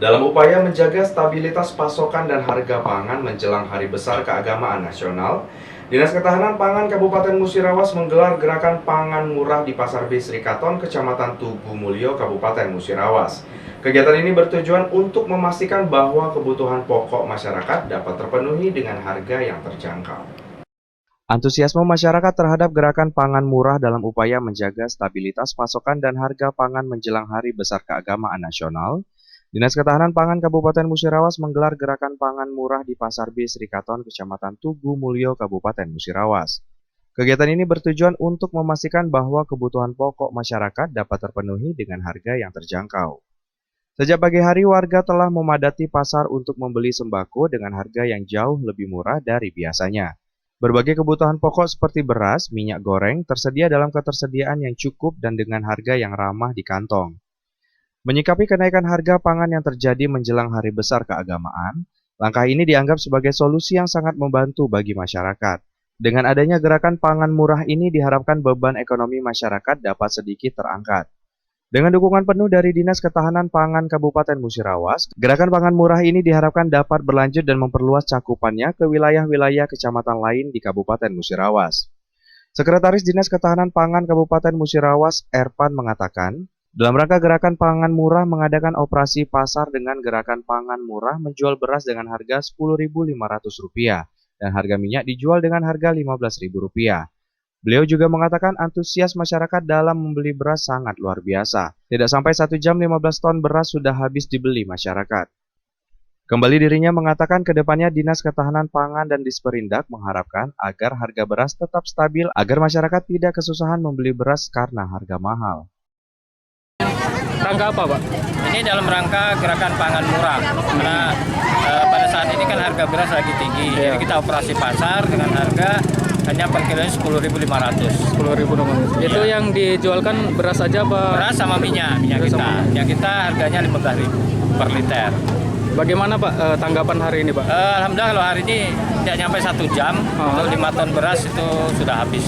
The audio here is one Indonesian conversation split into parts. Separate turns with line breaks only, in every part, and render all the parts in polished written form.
Dalam upaya menjaga stabilitas pasokan dan harga pangan menjelang Hari Besar Keagamaan Nasional, Dinas Ketahanan Pangan Kabupaten Musirawas menggelar gerakan pangan murah di Pasar B Srikaton, Kecamatan Tugu Mulyo, Kabupaten Musirawas. Kegiatan ini bertujuan untuk memastikan bahwa kebutuhan pokok masyarakat dapat terpenuhi dengan harga yang terjangkau. Antusiasme masyarakat terhadap gerakan pangan murah dalam upaya menjaga stabilitas pasokan dan harga pangan menjelang Hari Besar Keagamaan Nasional, Dinas Ketahanan Pangan Kabupaten Musirawas menggelar gerakan pangan murah di Pasar B Srikaton, Kecamatan Tugu Mulyo, Kabupaten Musirawas. Kegiatan ini bertujuan untuk memastikan bahwa kebutuhan pokok masyarakat dapat terpenuhi dengan harga yang terjangkau. Sejak pagi hari, warga telah memadati pasar untuk membeli sembako dengan harga yang jauh lebih murah dari biasanya. Berbagai kebutuhan pokok seperti beras, minyak goreng tersedia dalam ketersediaan yang cukup dan dengan harga yang ramah di kantong. Menyikapi kenaikan harga pangan yang terjadi menjelang Hari Besar Keagamaan, langkah ini dianggap sebagai solusi yang sangat membantu bagi masyarakat. Dengan adanya gerakan pangan murah ini diharapkan beban ekonomi masyarakat dapat sedikit terangkat. Dengan dukungan penuh dari Dinas Ketahanan Pangan Kabupaten Musirawas, gerakan pangan murah ini diharapkan dapat berlanjut dan memperluas cakupannya ke wilayah-wilayah kecamatan lain di Kabupaten Musirawas. Sekretaris Dinas Ketahanan Pangan Kabupaten Musirawas, Erpan, mengatakan, dalam rangka gerakan pangan murah mengadakan operasi pasar dengan gerakan pangan murah menjual beras dengan harga Rp10.500 dan harga minyak dijual dengan harga Rp15.000. Beliau juga mengatakan antusias masyarakat dalam membeli beras sangat luar biasa. Tidak sampai 1 jam 15 ton beras sudah habis dibeli masyarakat. Kembali dirinya mengatakan kedepannya Dinas Ketahanan Pangan dan Disperindak mengharapkan agar harga beras tetap stabil agar masyarakat tidak kesusahan membeli beras karena harga mahal.
Rangka apa, Pak?
Ini dalam rangka gerakan pangan murah, karena pada saat ini kan harga beras lagi tinggi. Jadi kita operasi pasar dengan harga hanya per kilonya Rp10.500.
Rp10.500. Itu yang dijualkan beras saja, Pak?
Beras sama minyak kita. Minyak kita harganya Rp15.000 per liter.
Bagaimana, Pak, tanggapan hari ini, Pak?
Alhamdulillah kalau hari ini tidak sampai 1 jam, untuk 5 ton beras itu sudah habis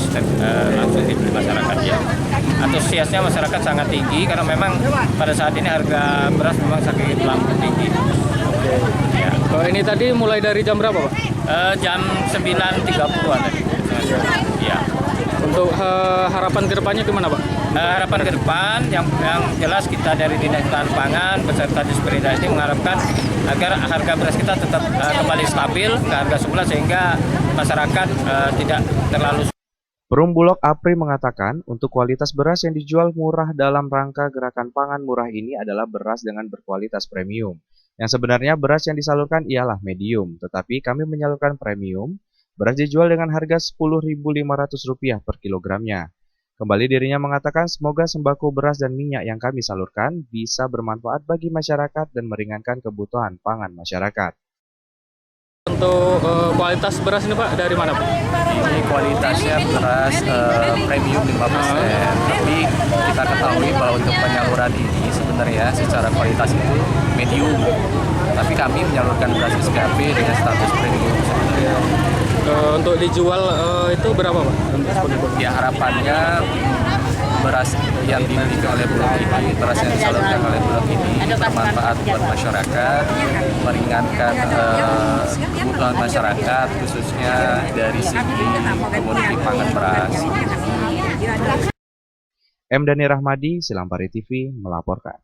langsung dibeli masyarakat ya. Antusiasnya masyarakat sangat tinggi karena memang pada saat ini harga beras memang sangat melambung tinggi. Ya.
Ini tadi mulai dari jam berapa, Pak?
Jam 9.30-an tadi. Ya.
Untuk harapan ke depannya gimana, Pak?
Harapan ke depan yang jelas kita dari Dinas Ketahanan Pangan beserta Disperindak ini mengharapkan agar harga beras kita tetap kembali stabil ke harga semula sehingga masyarakat tidak terlalu.
Perum Bulog Apri mengatakan untuk kualitas beras yang dijual murah dalam rangka gerakan pangan murah ini adalah beras dengan berkualitas premium. Yang sebenarnya beras yang disalurkan ialah medium, tetapi kami menyalurkan premium. Beras dijual dengan harga Rp10.500 per kilogramnya. Kembali dirinya mengatakan semoga sembako beras dan minyak yang kami salurkan bisa bermanfaat bagi masyarakat dan meringankan kebutuhan pangan masyarakat.
Untuk kualitas beras ini, Pak, dari mana, Pak?
Ini kualitasnya beras premium 5%. Tapi kita ketahui bahwa untuk penyaluran ini sebenarnya secara kualitas itu medium. Tapi kami menyalurkan beras SKP dengan status premium sebenarnya.
Untuk dijual itu berapa, Pak?
Ya harapannya beras yang dimiliki oleh Bulog ini, beras yang disalurkan oleh Bulog ini bermanfaat buat masyarakat, meringankan kebutuhan masyarakat khususnya dari segi komoditi pangan beras.
M. Dhani Rahmadi, Silampari TV melaporkan.